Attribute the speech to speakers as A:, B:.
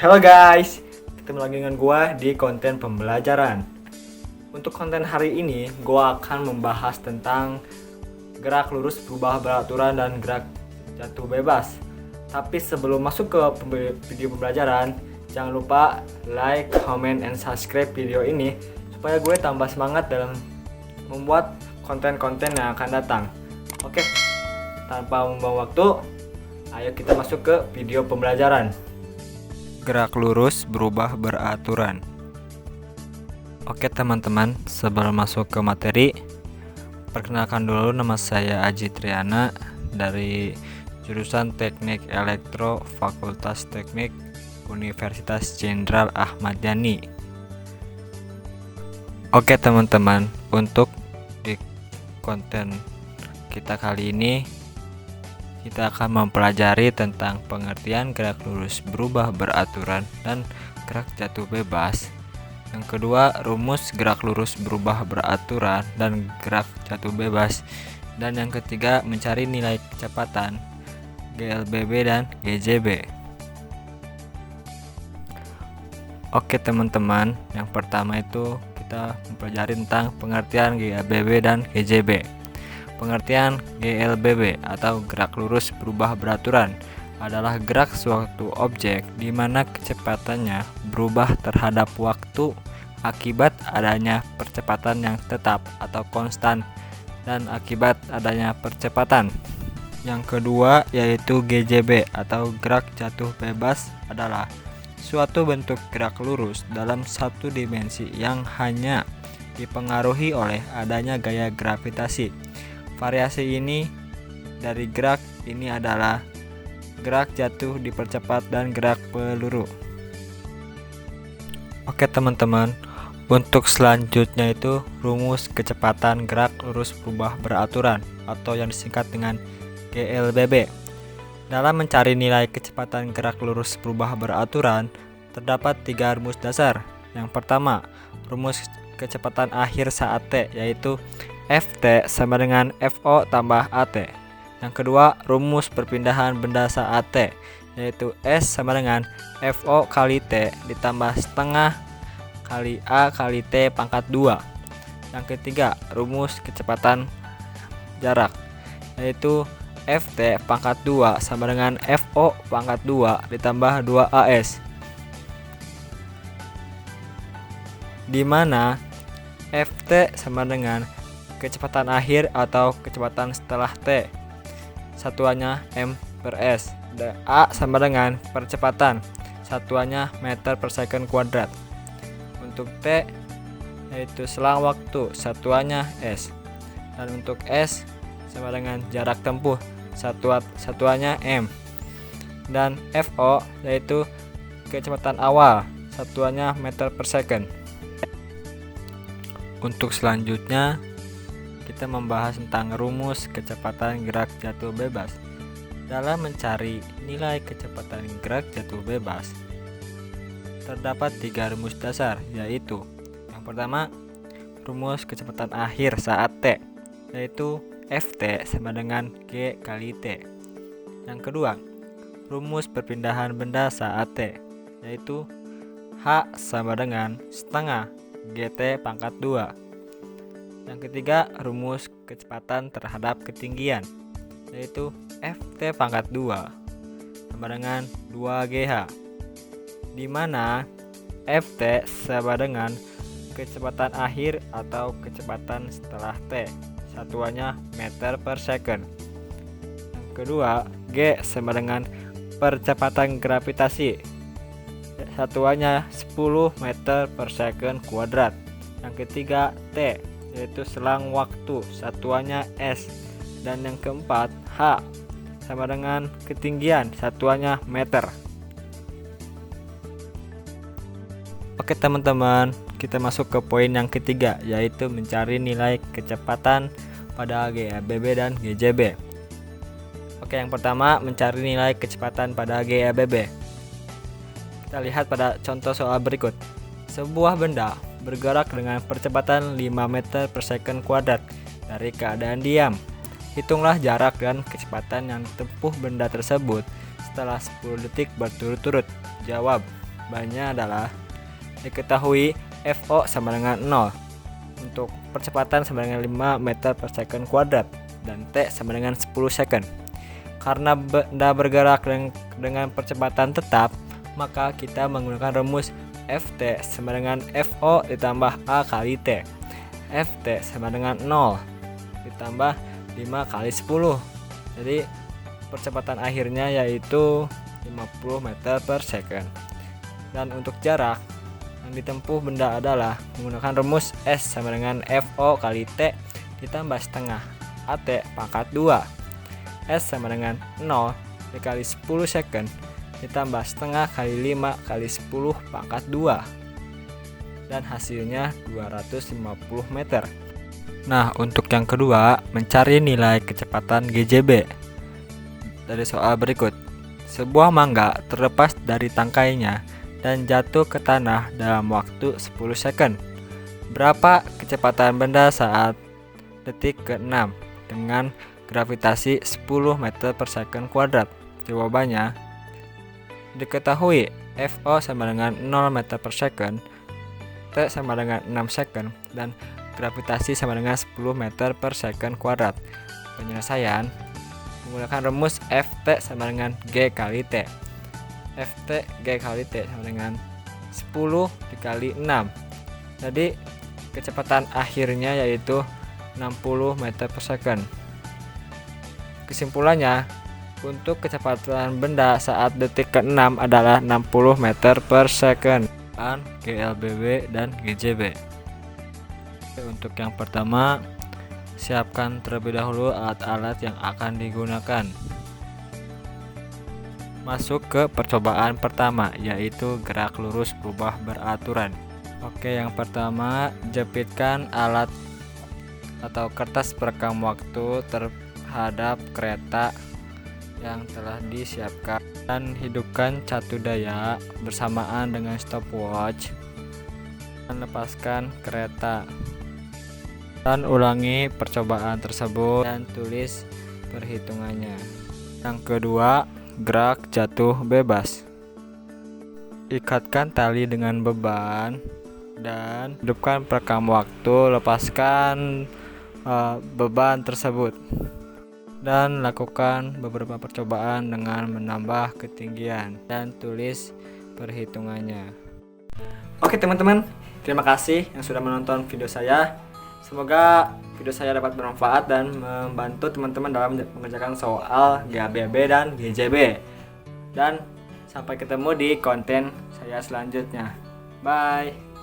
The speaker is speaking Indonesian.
A: Halo guys, ketemu lagi dengan gua di konten pembelajaran. Untuk konten hari ini, gua akan membahas tentang gerak lurus berubah beraturan dan gerak jatuh bebas. Tapi sebelum masuk ke video pembelajaran, jangan lupa like, comment, and subscribe video ini supaya gue tambah semangat dalam membuat konten-konten yang akan datang. Oke, tanpa membuang waktu, ayo kita masuk ke video pembelajaran. Gerak lurus berubah beraturan. Oke teman-teman, sebelum masuk ke materi, perkenalkan dulu, nama saya Aji Triana dari jurusan Teknik Elektro Fakultas Teknik Universitas Jenderal Ahmad Yani. Oke teman-teman, untuk di konten kita kali ini kita akan mempelajari tentang pengertian gerak lurus berubah beraturan dan gerak jatuh bebas. Yang kedua, rumus gerak lurus berubah beraturan dan gerak jatuh bebas. Dan yang ketiga, mencari nilai kecepatan GLBB dan GJB. Oke teman-teman, yang pertama itu kita mempelajari tentang pengertian GLBB dan GJB. Pengertian GLBB atau gerak lurus berubah beraturan adalah gerak suatu objek di mana kecepatannya berubah terhadap waktu akibat adanya percepatan yang tetap atau konstan dan akibat adanya percepatan. Yang kedua yaitu GJB atau gerak jatuh bebas adalah suatu bentuk gerak lurus dalam satu dimensi yang hanya dipengaruhi oleh adanya gaya gravitasi. Variasi ini dari gerak ini adalah gerak jatuh dipercepat dan gerak peluru. Oke teman-teman, untuk selanjutnya itu rumus kecepatan gerak lurus berubah beraturan atau yang disingkat dengan GLBB. Dalam mencari nilai kecepatan gerak lurus berubah beraturan, terdapat 3 rumus dasar. Yang pertama, rumus kecepatan akhir saat T, yaitu Ft sama dengan Fo tambah At. Yang kedua, rumus perpindahan benda saat T, yaitu S sama dengan Fo kali T ditambah setengah kali A kali T pangkat 2. Yang ketiga, rumus kecepatan jarak, yaitu Ft pangkat 2 sama dengan Fo pangkat 2 ditambah 2AS, di mana Ft sama dengan kecepatan akhir atau kecepatan setelah T, satuannya m per s. A sama dengan percepatan, satuannya meter per second kuadrat. Untuk T yaitu selang waktu, satuannya s. Dan untuk s sama dengan jarak tempuh, satuannya m. Dan Fo yaitu kecepatan awal, satuannya meter per second. Untuk selanjutnya kita membahas tentang rumus kecepatan gerak jatuh bebas. Dalam mencari nilai kecepatan gerak jatuh bebas, terdapat 3 rumus dasar, yaitu yang pertama, rumus kecepatan akhir saat T, yaitu Ft sama dengan G kali T. Yang kedua, rumus perpindahan benda saat T, yaitu H sama dengan setengah GT pangkat 2. Yang ketiga, rumus kecepatan terhadap ketinggian, yaitu Ft pangkat 2 sama dengan 2GH, di mana Ft sama dengan kecepatan akhir atau kecepatan setelah T, satuannya meter per second. Yang kedua, G sama dengan percepatan gravitasi, satuannya 10 meter per second kuadrat. Yang ketiga, T yaitu selang waktu, satuannya s. Dan yang keempat, H sama dengan ketinggian, satuannya meter. Oke teman-teman, kita masuk ke poin yang ketiga, yaitu mencari nilai kecepatan pada GLBB dan GJB. Oke, yang pertama, mencari nilai kecepatan pada GLBB. Kita lihat pada contoh soal berikut. Sebuah benda bergerak dengan percepatan 5 meter per second kuadrat dari keadaan diam. Hitunglah jarak dan kecepatan yang ditempuh benda tersebut setelah 10 detik berturut-turut. Jawab. Jawabannya adalah diketahui FO sama dengan 0 untuk percepatan sama dengan 5 meter per second kuadrat dan T sama dengan 10 second. Karena benda bergerak dengan percepatan tetap, maka kita menggunakan rumus Ft sama dengan Fo ditambah A kali T. Ft sama dengan 0 ditambah 5 kali 10. Jadi percepatan akhirnya yaitu 50 meter per second. Dan untuk jarak yang ditempuh benda adalah menggunakan rumus S sama dengan Fo kali T ditambah setengah AT pangkat 2. S sama dengan 0 dikali 10 second ditambah setengah kali 5 kali 10 pangkat 2. Dan hasilnya 250 meter. Nah, untuk yang kedua, mencari nilai kecepatan GJB. Dari soal berikut. Sebuah mangga terlepas dari tangkainya dan jatuh ke tanah dalam waktu 10 second. Berapa kecepatan benda saat detik ke-6 dengan gravitasi 10 meter per second kuadrat? Jawabannya diketahui Fo sama dengan 0 meter per second, T sama dengan 6 second, dan gravitasi sama dengan 10 meter per second kuadrat. Penyelesaian menggunakan rumus Ft sama dengan G kali T. Ft G kali T sama dengan 10 dikali 6. Jadi kecepatan akhirnya yaitu 60 meter per second. Kesimpulannya, untuk kecepatan benda saat detik ke-6 adalah 60 meter per second. GLBW dan GJB. Untuk yang pertama, siapkan terlebih dahulu alat-alat yang akan digunakan. Masuk ke percobaan pertama, yaitu gerak lurus berubah beraturan. Oke, yang pertama, jepitkan alat atau kertas perekam waktu terhadap kereta yang telah disiapkan dan hidupkan catu daya bersamaan dengan stopwatch dan lepaskan kereta. Dan ulangi percobaan tersebut dan tulis perhitungannya. Yang kedua, gerak jatuh bebas. Ikatkan tali dengan beban dan hidupkan perekam waktu, lepaskan beban tersebut. Dan lakukan beberapa percobaan dengan menambah ketinggian dan tulis perhitungannya. Oke teman-teman, terima kasih yang sudah menonton video saya. Semoga video saya dapat bermanfaat dan membantu teman-teman dalam mengerjakan soal GABB dan GJB. Dan sampai ketemu di konten saya selanjutnya. Bye.